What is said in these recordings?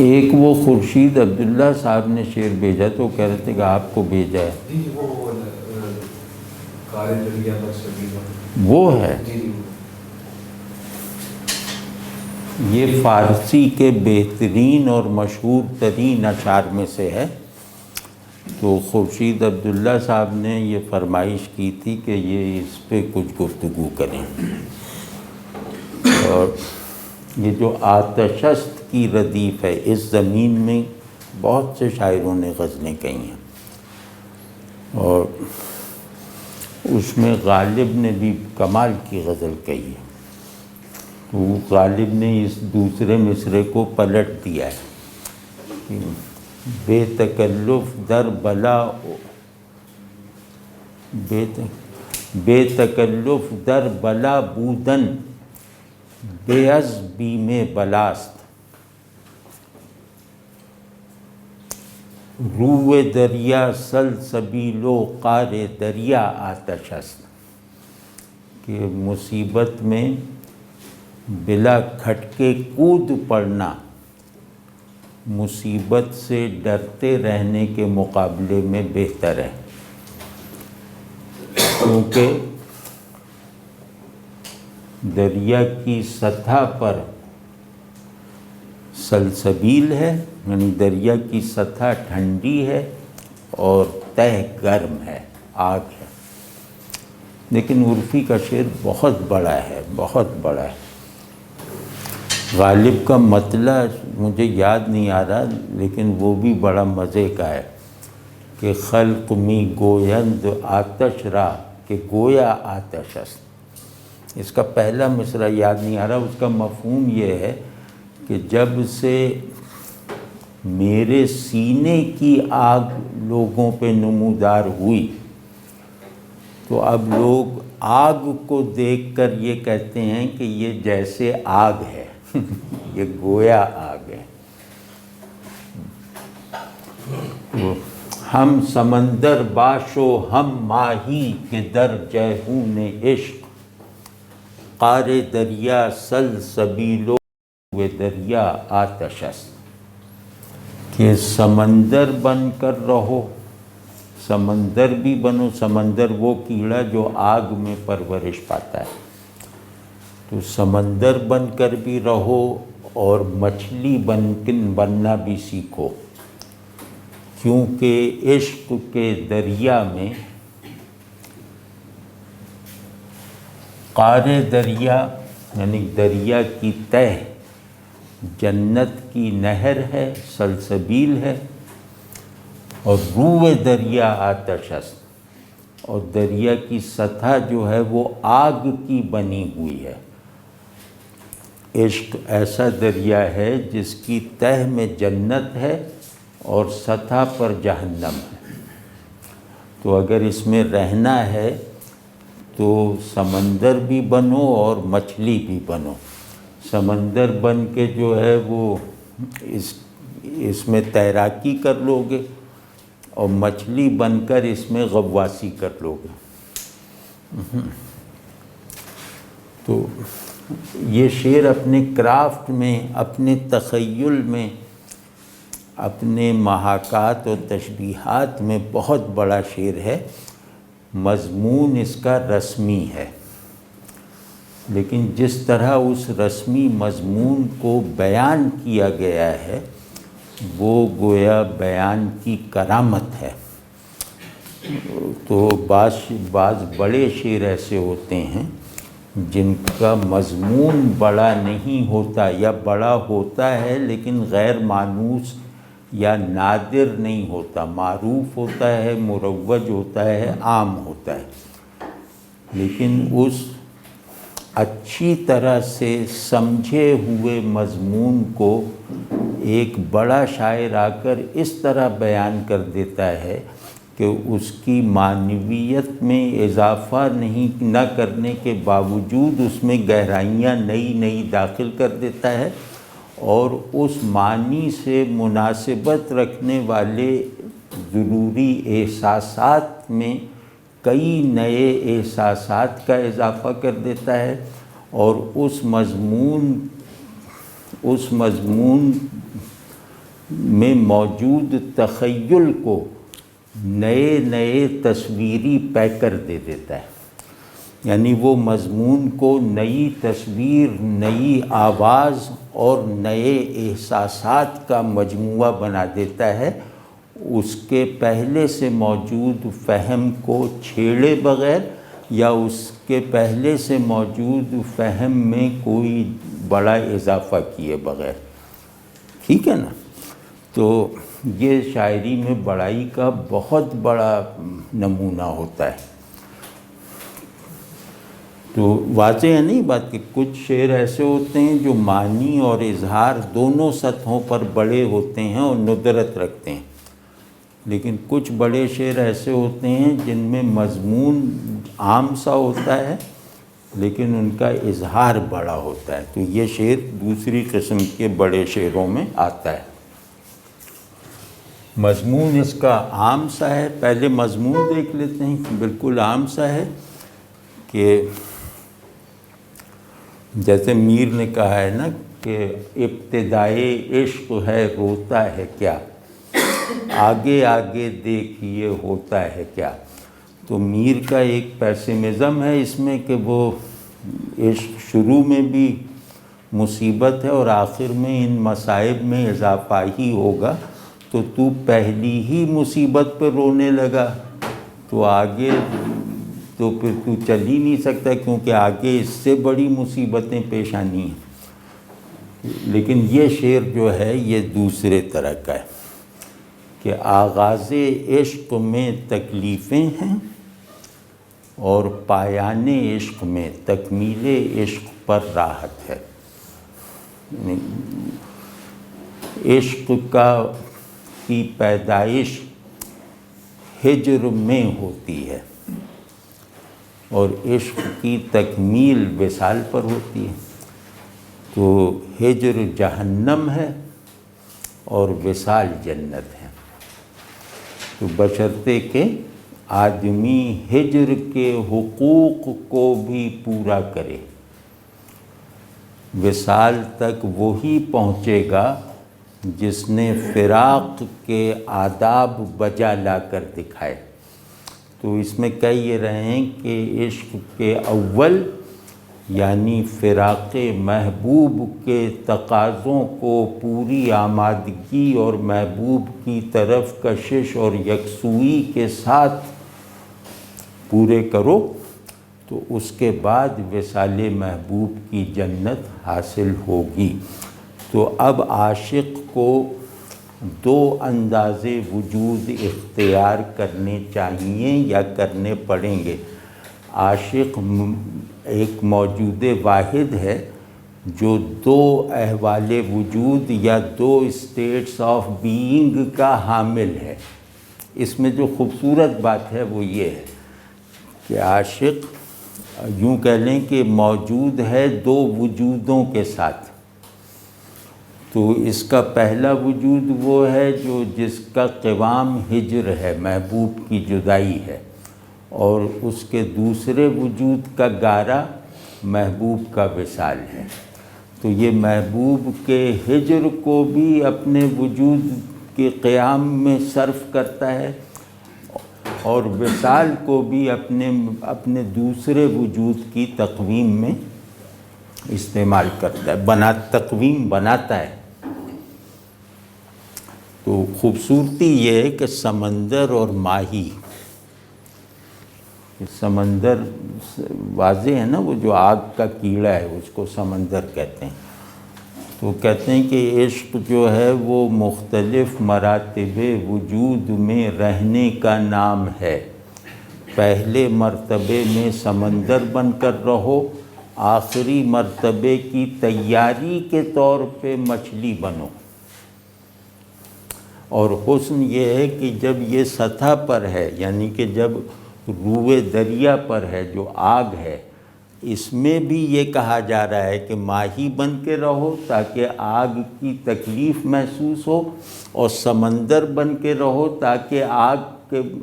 ایک وہ خورشید عبداللہ صاحب نے شعر بھیجا تو کہہ رہے تھے کہ آپ کو بھیجا ہے، وہ ہے یہ فارسی کے بہترین اور مشہور ترین اشعار میں سے ہے۔ تو خورشید عبداللہ صاحب نے یہ فرمائش کی تھی کہ یہ اس پہ کچھ گفتگو کریں، اور یہ جو آتش است کی ردیف ہے، اس زمین میں بہت سے شاعروں نے غزلیں کہی ہیں، اور اس میں غالب نے بھی کمال کی غزل کہی ہے۔ تو غالب نے اس دوسرے مصرے کو پلٹ دیا ہے، بے تکلف در بلا، بے تکلف در بلا بودن بے از بیم بلاست، روح دریا سلسبیل و قعر دریا آتش است، کہ مصیبت میں بلا کھٹکے کود پڑنا مصیبت سے ڈرتے رہنے کے مقابلے میں بہتر ہے، کیونکہ دریا کی سطح پر سلسبیل ہے، یعنی دریا کی سطح ٹھنڈی ہے اور تہ گرم ہے، آگ ہے۔ لیکن عرفی کا شعر بہت بڑا ہے، بہت بڑا ہے۔ غالب کا مطلع مجھے یاد نہیں آ رہا، لیکن وہ بھی بڑا مزے کا ہے کہ خلق می گویند آتش را کہ گویا آتش است۔ اس کا پہلا مصرع یاد نہیں آ رہا، اس کا مفہوم یہ ہے کہ جب سے میرے سینے کی آگ لوگوں پہ نمودار ہوئی تو اب لوگ آگ کو دیکھ کر یہ کہتے ہیں کہ یہ جیسے آگ ہے، یہ گویا آگ ہے۔ ہم سمندر باشو ہم ماہی کے در جیحون عشق، قعر دریا سلسبیل و دریا آتش است، کہ سمندر بن کر رہو، سمندر بھی بنو، سمندر وہ کیڑا جو آگ میں پرورش پاتا ہے، تو سمندر بن کر بھی رہو اور مچھلی بننا بھی سیکھو، کیونکہ عشق کے دریا میں قعر دریا یعنی دریا کی تہ جنت کی نہر ہے، سلسبیل ہے، اور روح دریا آتش است، اور دریا کی سطح جو ہے وہ آگ کی بنی ہوئی ہے۔ عشق ایسا دریا ہے جس کی تہ میں جنت ہے اور سطح پر جہنم ہے، تو اگر اس میں رہنا ہے تو سمندر بھی بنو اور مچھلی بھی بنو۔ سمندر بن کے جو ہے وہ اس میں تیراکی کر لو گے، اور مچھلی بن کر اس میں غواصی کر لو گے۔ تو یہ شعر اپنے کرافٹ میں، اپنے تخیل میں، اپنے محاکات و تشبیہات میں بہت بڑا شعر ہے۔ مضمون اس کا رسمی ہے، لیکن جس طرح اس رسمی مضمون کو بیان کیا گیا ہے وہ گویا بیان کی کرامت ہے۔ تو بعض بڑے شعر ایسے ہوتے ہیں جن کا مضمون بڑا نہیں ہوتا، یا بڑا ہوتا ہے لیکن غیر مانوس یا نادر نہیں ہوتا، معروف ہوتا ہے، مروج ہوتا ہے، عام ہوتا ہے، لیکن اس اچھی طرح سے سمجھے ہوئے مضمون کو ایک بڑا شاعر آ کر اس طرح بیان کر دیتا ہے کہ اس کی معنویت میں اضافہ نہ کرنے کے باوجود اس میں گہرائیاں نئی داخل کر دیتا ہے، اور اس معنی سے مناسبت رکھنے والے ضروری احساسات میں کئی نئے احساسات کا اضافہ کر دیتا ہے، اور اس مضمون میں موجود تخیل کو نئے نئے تصویری پیکر دے دیتا ہے، یعنی وہ مضمون کو نئی تصویر، نئی آواز اور نئے احساسات کا مجموعہ بنا دیتا ہے، اس کے پہلے سے موجود فہم کو چھیڑے بغیر یا اس کے پہلے سے موجود فہم میں کوئی بڑا اضافہ کیے بغیر۔ ٹھیک ہے نا؟ تو یہ شاعری میں بڑائی کا بہت بڑا نمونہ ہوتا ہے۔ تو واضح ہے نہیں بات کہ کچھ شعر ایسے ہوتے ہیں جو معنی اور اظہار دونوں سطحوں پر بڑے ہوتے ہیں اور ندرت رکھتے ہیں، لیکن کچھ بڑے شعر ایسے ہوتے ہیں جن میں مضمون عام سا ہوتا ہے لیکن ان کا اظہار بڑا ہوتا ہے، تو یہ شعر دوسری قسم کے بڑے شعروں میں آتا ہے۔ مضمون اس کا عام سا ہے، پہلے مضمون دیکھ لیتے ہیں، بالکل عام سا ہے کہ جیسے میر نے کہا ہے نا کہ ابتدائے عشق ہے روتا ہے کیا، آگے آگے دیکھیے ہوتا ہے کیا۔ تو میر کا ایک پیسمزم ہے اس میں کہ وہ عشق شروع میں بھی مصیبت ہے اور آخر میں ان مصائب میں اضافہ ہی ہوگا، تو پہلی ہی مصیبت پہ رونے لگا تو آگے تو پھر تو چل ہی نہیں سکتا، کیونکہ آگے اس سے بڑی مصیبتیں پیش آنی ہیں۔ لیکن یہ شعر جو ہے یہ دوسرے طرح کا ہے کہ آغاز عشق میں تکلیفیں ہیں اور پایان عشق میں تکمیل عشق پر راحت ہے۔ عشق کی پیدائش ہجر میں ہوتی ہے اور عشق کی تکمیل وصال پر ہوتی ہے، تو ہجر جہنم ہے اور وصال جنت ہے۔ تو بشرطے کہ آدمی ہجر کے حقوق کو بھی پورا کرے، وصال تک وہی پہنچے گا جس نے فراق کے آداب بجا لا کر دکھائے۔ تو اس میں کہہ یہ رہے ہیں کہ عشق کے اول یعنی فراق محبوب کے تقاضوں کو پوری آمادگی اور محبوب کی طرف کشش اور یکسوئی کے ساتھ پورے کرو، تو اس کے بعد وصال محبوب کی جنت حاصل ہوگی۔ تو اب عاشق کو دو انداز وجود اختیار کرنے چاہیے یا کرنے پڑیں گے۔ عاشق ایک موجود واحد ہے جو دو احوال وجود یا دو اسٹیٹس آف بینگ کا حامل ہے۔ اس میں جو خوبصورت بات ہے وہ یہ ہے کہ عاشق یوں کہہ لیں کہ موجود ہے دو وجودوں کے ساتھ۔ تو اس کا پہلا وجود وہ ہے جس کا قوام ہجر ہے، محبوب کی جدائی ہے، اور اس کے دوسرے وجود کا گارہ محبوب کا وصال ہے۔ تو یہ محبوب کے ہجر کو بھی اپنے وجود کے قیام میں صرف کرتا ہے اور وصال کو بھی اپنے دوسرے وجود کی تقویم میں استعمال کرتا ہے، تقویم بناتا ہے۔ تو خوبصورتی یہ ہے کہ سمندر اور ماہی، سمندر واضح ہے نا، وہ جو آگ کا کیڑا ہے اس کو سمندر کہتے ہیں۔ تو کہتے ہیں کہ عشق جو ہے وہ مختلف مراتب وجود میں رہنے کا نام ہے۔ پہلے مرتبے میں سمندر بن کر رہو، آخری مرتبے کی تیاری کے طور پہ مچھلی بنو۔ اور حسن یہ ہے کہ جب یہ سطح پر ہے، یعنی کہ جب روئے دریا پر ہے جو آگ ہے، اس میں بھی یہ کہا جا رہا ہے کہ ماہی بن کے رہو تاکہ آگ کی تکلیف محسوس ہو، اور سمندر بن کے رہو تاکہ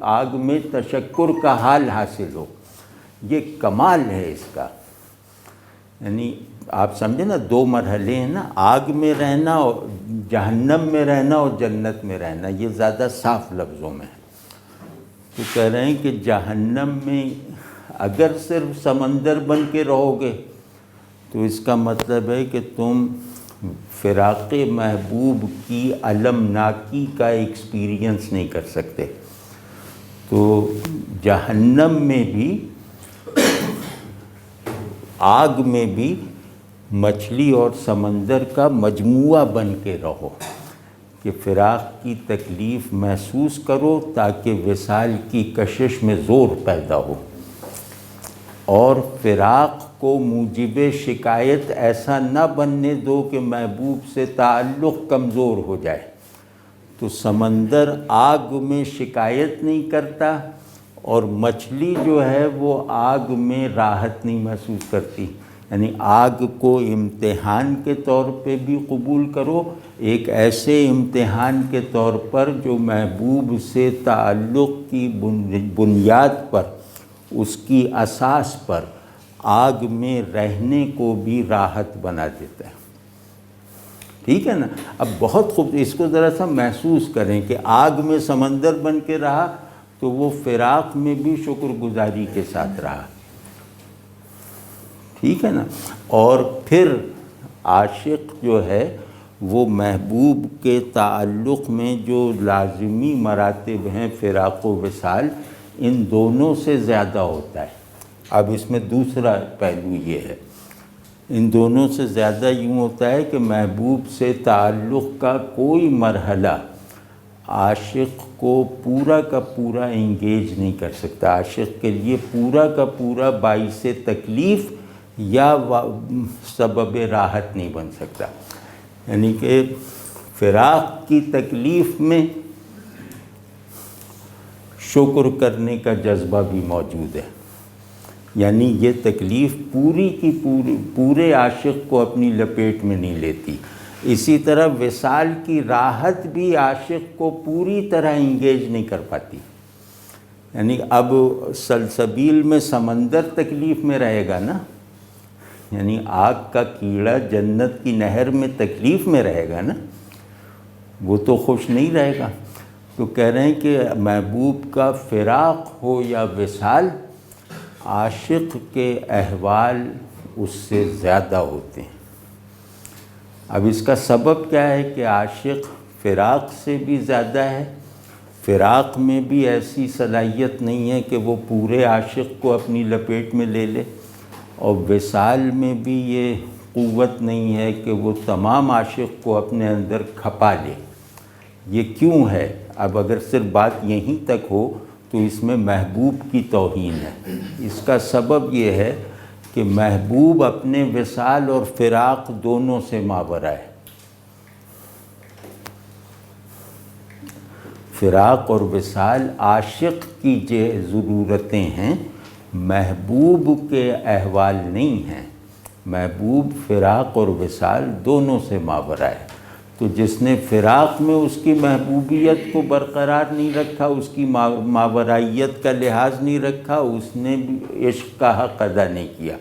آگ میں تشکر کا حال حاصل ہو۔ یہ کمال ہے اس کا یعنی آپ سمجھے نا، دو مرحلے ہیں نا، آگ میں رہنا اور جہنم میں رہنا اور جنت میں رہنا، یہ زیادہ صاف لفظوں میں ہے۔ تو کہہ رہے ہیں کہ جہنم میں اگر صرف سمندر بن کے رہو گے تو اس کا مطلب ہے کہ تم فراق محبوب کی المناکی کا ایکسپیرینس نہیں کر سکتے۔ تو جہنم میں بھی، آگ میں بھی مچھلی اور سمندر کا مجموعہ بن کے رہو کہ فراق کی تکلیف محسوس کرو تاکہ وصال کی کشش میں زور پیدا ہو، اور فراق کو موجب شکایت ایسا نہ بننے دو کہ محبوب سے تعلق کمزور ہو جائے۔ تو سمندر آگ میں شکایت نہیں کرتا، اور مچھلی جو ہے وہ آگ میں راحت نہیں محسوس کرتی۔ یعنی آگ کو امتحان کے طور پہ بھی قبول کرو، ایک ایسے امتحان کے طور پر جو محبوب سے تعلق کی بنیاد پر، اس کی اساس پر آگ میں رہنے کو بھی راحت بنا دیتا ہے۔ ٹھیک ہے نا؟ اب بہت خوب اس کو ذرا سا محسوس کریں کہ آگ میں سمندر بن کے رہا تو وہ فراق میں بھی شکر گزاری کے ساتھ رہا۔ ٹھیک ہے نا؟ اور پھر عاشق جو ہے وہ محبوب کے تعلق میں جو لازمی مراتب ہیں فراق و وصال، ان دونوں سے زیادہ ہوتا ہے۔ اب اس میں دوسرا پہلو یہ ہے، ان دونوں سے زیادہ یوں ہوتا ہے کہ محبوب سے تعلق کا کوئی مرحلہ عاشق کو پورا کا پورا انگیج نہیں کر سکتا، عاشق کے لیے پورا کا پورا باعث تکلیف یا سبب راحت نہیں بن سکتا۔ یعنی کہ فراق کی تکلیف میں شکر کرنے کا جذبہ بھی موجود ہے، یعنی یہ تکلیف پوری کی پورے عاشق کو اپنی لپیٹ میں نہیں لیتی۔ اسی طرح وصال کی راحت بھی عاشق کو پوری طرح انگیج نہیں کر پاتی۔ یعنی اب سلسبیل میں سمندر تکلیف میں رہے گا نا، یعنی آگ کا کیڑا جنت کی نہر میں تکلیف میں رہے گا نا، وہ تو خوش نہیں رہے گا۔ تو کہہ رہے ہیں کہ محبوب کا فراق ہو یا وصال، عاشق کے احوال اس سے زیادہ ہوتے ہیں۔ اب اس کا سبب کیا ہے کہ عاشق فراق سے بھی زیادہ ہے، فراق میں بھی ایسی صلاحیت نہیں ہے کہ وہ پورے عاشق کو اپنی لپیٹ میں لے لے، اور وصال میں بھی یہ قوت نہیں ہے کہ وہ تمام عاشق کو اپنے اندر کھپا لے۔ یہ کیوں ہے؟ اب اگر صرف بات یہیں تک ہو تو اس میں محبوب کی توہین ہے۔ اس کا سبب یہ ہے کہ محبوب اپنے وصال اور فراق دونوں سے ماورا ہے۔ فراق اور وصال عاشق کی جو ضرورتیں ہیں، محبوب کے احوال نہیں ہیں۔ محبوب فراق اور وصال دونوں سے ماورا ہے۔ تو جس نے فراق میں اس کی محبوبیت کو برقرار نہیں رکھا، اس کی ماورائیت کا لحاظ نہیں رکھا، اس نے بھی عشق کا حق ادا نہیں کیا،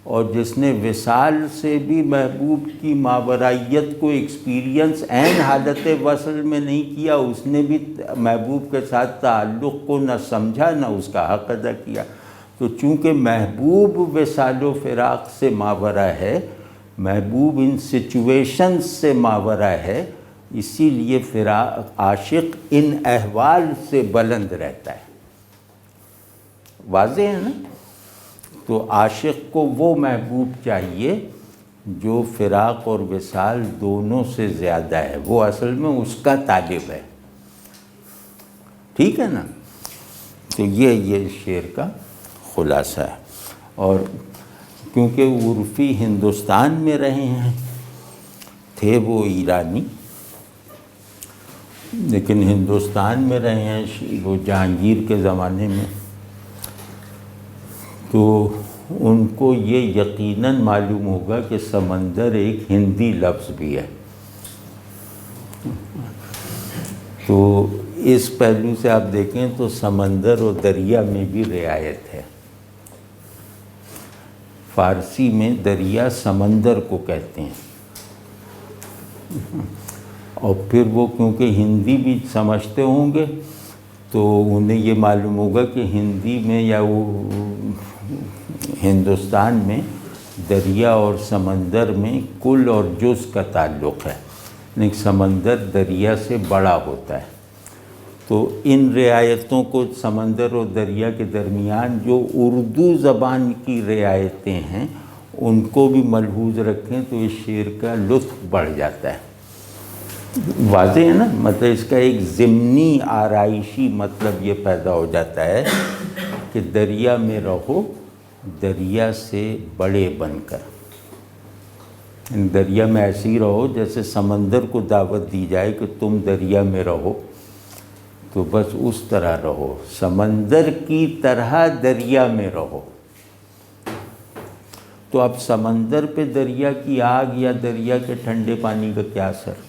اور جس نے وصال سے بھی محبوب کی ماورائیت کو ایکسپیرینس عین حالت وصل میں نہیں کیا، اس نے بھی محبوب کے ساتھ تعلق کو نہ سمجھا نہ اس کا حق ادا کیا۔ تو چونکہ محبوب وصال و فراق سے ماورا ہے، محبوب ان سچویشنز سے ماورا ہے، اسی لیے عاشق ان احوال سے بلند رہتا ہے۔ واضح ہے نا؟ تو عاشق کو وہ محبوب چاہیے جو فراق اور وصال دونوں سے زیادہ ہے، وہ اصل میں اس کا طالب ہے۔ ٹھیک ہے نا؟ تو یہ شعر کا خلاصہ ہے۔ اور کیونکہ عرفی ہندوستان میں رہے ہیں، تھے وہ ایرانی لیکن ہندوستان میں رہے ہیں وہ جہانگیر کے زمانے میں، تو ان کو یہ یقیناً معلوم ہوگا کہ سمندر ایک ہندی لفظ بھی ہے۔ تو اس پہلو سے آپ دیکھیں تو سمندر اور دریا میں بھی رعایت ہے۔ فارسی میں دریا سمندر کو کہتے ہیں، اور پھر وہ کیونکہ ہندی بھی سمجھتے ہوں گے تو انہیں یہ معلوم ہوگا کہ ہندی میں یا وہ ہندوستان میں دریا اور سمندر میں کل اور جز کا تعلق ہے، لیکن سمندر دریا سے بڑا ہوتا ہے۔ تو ان رعایتوں کو سمندر اور دریا کے درمیان جو اردو زبان کی رعایتیں ہیں ان کو بھی ملحوظ رکھیں تو اس شعر کا لطف بڑھ جاتا ہے۔ واضح ہے نا، مطلب اس کا ایک ضمنی آرائشی مطلب یہ پیدا ہو جاتا ہے کہ دریا میں رہو دریا سے بڑے بن کر، دریا میں ایسے ہی رہو جیسے سمندر کو دعوت دی جائے کہ تم دریا میں رہو، تو بس اس طرح رہو، سمندر کی طرح دریا میں رہو۔ تو اب سمندر پہ دریا کی آگ یا دریا کے ٹھنڈے پانی کا کیا اثر؟